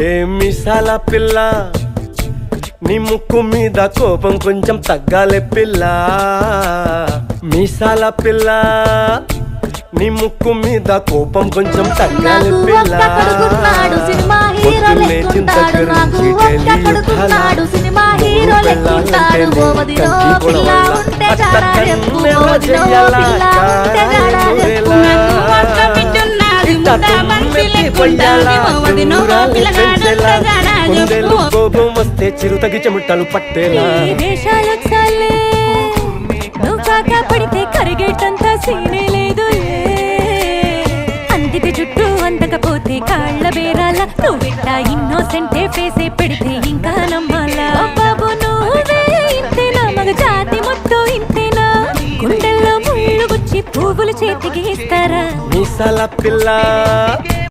ఏ మిసాల పిల్ల నీ ముక్కు మీద కోపం కొంచెం తగ్గాలే పిల్ల మిసాల పిల్ల నీ ముక్కు మీద కోపం కొంచెం తగ్గాలి పిల్ల పొద్దున్నే చింతకు నుంచి కోపం వస్తే చిరుతగి చెమటలు పట్టేలా పడితే కరిగేటంతా సీనే లేదు అందుకే చుట్టూ అందకపోతే కాళ్ళ బేరాల నువ్వెట్టా ఇన్నోసెంటే ఫేసే పెడితే ఇంకా నమ్మాలా బాబు నువ్వే ఇంతేనా మగ జాతి మొత్తం ఇంతేనా గుండెల్లో ముళ్ళు గుచ్చి పువ్వులు చేతికి ఇస్తారా మీసాల పిల్ల